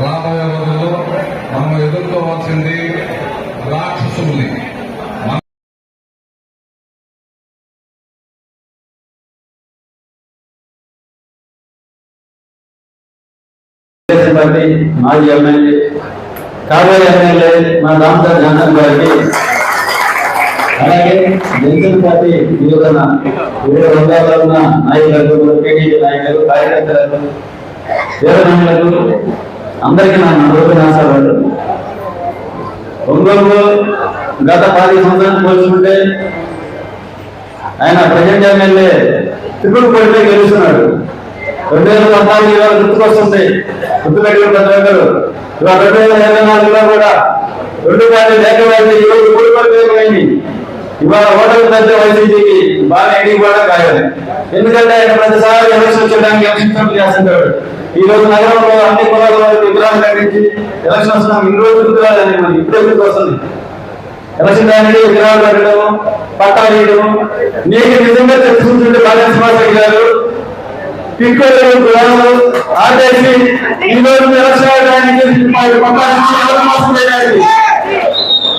రాబోయే రోజుల్లో మనం ఎదుర్కోవాల్సింది రాక్షసుల్ని. మాజీ ఎమ్మెల్యే కాబోయే ఎమ్మెల్యే మా రామదాస్ జాన్సన్ గారికి, అలాగే జనసేన పార్టీ యువజన వివిధ రంగాల్లో ఉన్న నాయకులకు, టీడీపీ నాయకులు, కార్యకర్తలకు, వీరమహిళలకు అందరికీ నా హృదయాలు. ఒంగోలులో గత 10 సంవత్సరాలు పోల్చుకుంటే ఆయన ప్రజెంట్ ఎమ్మెల్యే త్రిపుల్ పోటీలో గెలుస్తున్నాడు. 2014 ఇవాళ గుర్తుకొస్తుంది, గుర్తుపెట్టిన ప్రతి ఒక్కరు. ఇవాళ 2024లో కూడా 2 పార్టీలు ఏకమైంది. ఈరోజు 3 పార్టీలు అయింది. ఇవాళ ఓటర్లు పెద్ద వైసీపీకి బాగా ఎడిగిపోవడం కాదు. ఎందుకంటే ఆయన ప్రతిసారి ఎలక్షన్ వచ్చేయడానికి ఎలక్షన్ చేస్తుంటాడు. ఈ రోజు నగరంలో అన్ని కులాల వారికి విగ్రహాలు కట్టించి ఎలక్షన్ వస్తున్నాం. ఇన్ని రోజులు గుర్తురాలని మనకి ఇప్పుడే గుర్తుకొస్తుంది. ఎలక్షన్ టైంలో విగ్రహాలు కట్టడం, పట్టాలు వేయడం. నీకు నిజంగా తెలుసుకుంటుంటే బాగా శ్రీనివాసరెడ్డి గారు పిక్కలు కులాలు ఆదేశి ఈ రోజు ఎలక్షన్ అవడానికి నుంచి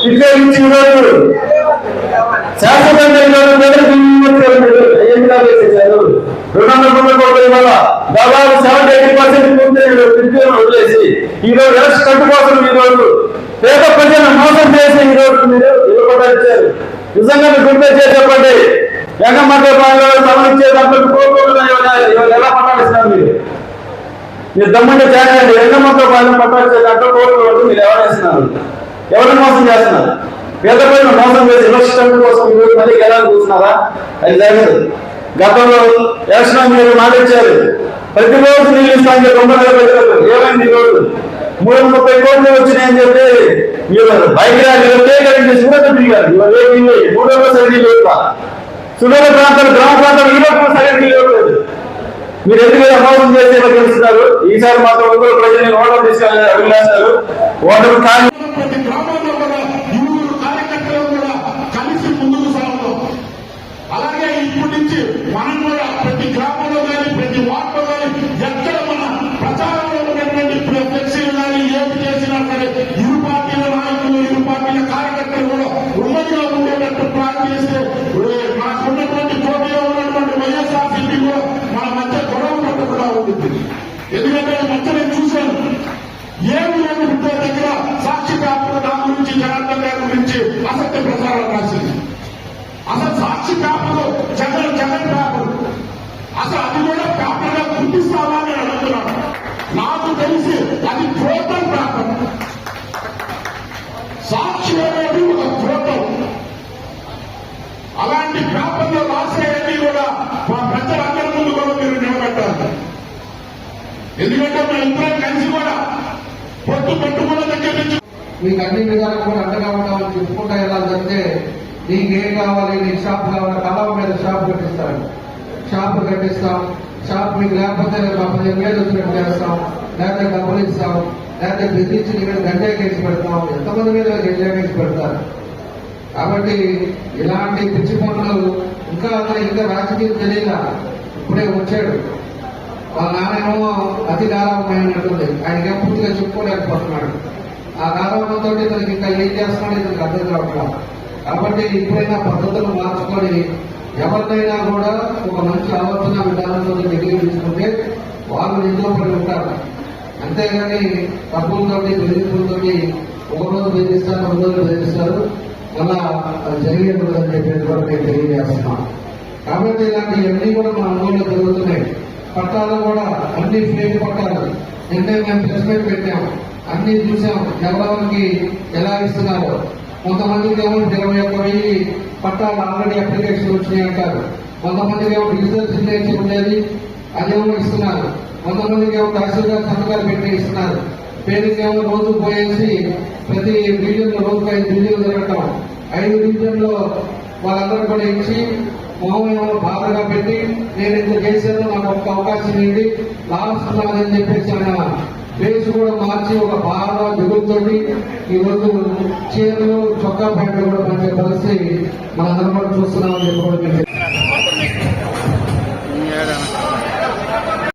ఈ రోజు శాశ్వతంగా 200 వదిలేసి ఈ రోజు ఎలక్షన్ కట్టు కోసం ఈ రోజు పేద ప్రజలను మోసం చేసి ఈ రోజు మీరు ఇవ్వబడ్డారు. నిజంగా మీరు గుర్తు చెప్పండి. జగన్మోహన్ సవరించే దాంట్లో ఎలా పట్టాడిస్తున్నారు మీరు దమ్ముంటే చేయండి. జగన్మోహన్ పట్టాడిచ్చే దాంట్లో కోరుకోవద్దు. మీరు ఎవరేస్తున్నారు, ఎవరిని మోసం చేస్తున్నారు? పేద ప్రజలు మోసం చేసి ఎలక్షన్ కోసం ఈరోజు మళ్ళీ గెలాలని చూస్తున్నారా? అది జరగదు. గతంలో ఎలక్షన్ మీరు మాటిచ్చారు, ప్రతిరోజు నీళ్ళు ఇస్తాను 90 ప్రజలకు. ఏమైంది? ఈరోజు 330 కోట్లు వచ్చినాయని చెప్పి మీరు బయట సూరత్ తిరిగారు. 3 సరిగ్గా లేదు. సుదూర ప్రాంతాలు, గ్రామ ప్రాంతాలు ఈరోజు సరిగ్గా లేదు. మీరు ఎందుకు మోసం చేసి గెలుస్తున్నారు? ఈసారి మాత్రం ఒంగోలు ప్రజలు ఓటర్ తీసుకెళ్ళి అభిలాషారు. ఓటర్ కానీ మనం కూడా ప్రతి గ్రామంలో కానీ ప్రతి వార్డులో కానీ ఎక్కడ మన ప్రచారంలో ఉన్నటువంటి ఫ్లెక్సీలు కానీ ఏమి చేసినా సరే ఇరు పార్టీల నాయకులు, ఇరు పార్టీల కార్యకర్తలు కూడా ఉమ్మడిగా ఉండేటట్టు ప్లాన్ చేస్తే మనకున్నటువంటి పోటీలో ఉన్నటువంటి వైఎస్ఆర్సీపీ కూడా మన మధ్య గొడవ పట్టకుండా ఉంటుంది. ఎందుకంటే మధ్య నేను చూశాను, ఏమి లేని విద్య దగ్గర సాక్షి పేపర్ నా గురించి, జనార్దన్ గారి గురించి అసత్య ప్రచారం రాసింది. అసలు సాక్షి పేపర్ జగన్ పేపర్ అసలు అది కూడా పేపర్ గా గుర్తిస్తావా అని అడుగుతున్నాను. నాకు తెలిసి అది టోటల్ పేపర్. సాక్షి అనేది ఒక టోటల్. అలాంటి పేపర్లో రాసేవన్నీ కూడా మా ప్రజలందరి ముందు కూడా మీరు నిలబెట్టాలి. ఎందుకంటే మా ఇద్దరం కలిసి కూడా పెట్టుకున్న దగ్గర నుంచి మీకు అన్ని విధాలు కూడా అండగా ఉండాలని చెప్పుకుంటా వెళ్ళాలంటే నీకేం కావాలి, నీకు షాప్ కావాలి, కళావ మీద షాప్ కట్టిస్తాడు. షాప్ కట్టిస్తాం. షాప్ మీకు లేకపోతే 15,000 వచ్చినట్టు చేస్తాం, లేకపోతే డబ్బులు ఇస్తాం, లేకపోతే బెదిరించి నీ మీద గంజా కేసు పెడతాం. ఎంతమంది మీద గంజా కేసు పెడతారు? కాబట్టి ఇలాంటి పిచ్చి పనులు ఇంకా రాజకీయం తెలియదా? ఇప్పుడే వచ్చాడు, వాళ్ళ నాన్నేమో అతి గారాభమైనట్టుంది. ఆయనకేం పూర్తిగా చెప్పుకోలేకపోతున్నాడు. ఆ గారాభంతో ఇతనికి ఇంకా ఏం చేస్తున్నాడు ఇతనికి అర్థం కావట్లేదు. కాబట్టి ఇప్పుడైనా పద్ధతులు మార్చుకొని ఎవరినైనా కూడా ఒక మంచి ఆలోచన విధానంతో దగ్గర తీసుకుంటే వాళ్ళు నిజంలో పడి ఉంటారు. అంతేగాని డబ్బులతోటి, బెదిరింపులతోటి ఒక రోజు బెదిరిస్తారు, 2 రోజులు బెదిరిస్తారు, మళ్ళా జరిగేదని చెప్పేది కూడా నేను తెలియజేస్తున్నాను. కాబట్టి ఇలాంటివన్నీ కూడా మన అనుభవంలో జరుగుతున్నాయి. పట్టాలు కూడా అన్ని ఫేక్ పట్టాలు. నిన్నే మేము ప్రెస్ మీట్ పెట్టాం, అన్ని చూసాం ఎవరెవరికి ఎలా ఇస్తున్నారో. కొంతమందికి ఏమో 21,000 పట్టాలు ఆల్రెడీ అప్లికేషన్ వచ్చినాయి అంటారు. కొంతమందికి ఏమో డిజిటల్ సిగ్నేచర్ ఉండేది, అదేమో ఇస్తున్నారు. కొంతమందికి ఏమో తహసీల్దార్ సంతకాలు పెట్టి ఇస్తున్నారు. పేరుకేమో రోజు పోయేసి ప్రతి డివిజన్లో రోజుకు 5 డివిజన్లు జరగటం. 5 డివిజన్లో వాళ్ళందరూ కూడా ఇచ్చి మొహం ఏమో బాధగా పెట్టి నేను ఇంత చేశాను, నాకు ఒక్క అవకాశం ఏంటి లాస్ట్ అని చెప్పేసి ఆయన బేస్ కూడా మార్చి ఒక బాధ దిగులతోటి ఈ రోజు చీరలు, చొక్కా ప్యాంట్లు కూడా పంచే పరిస్థితి మనందరం కూడా చూస్తున్నామని చెప్పి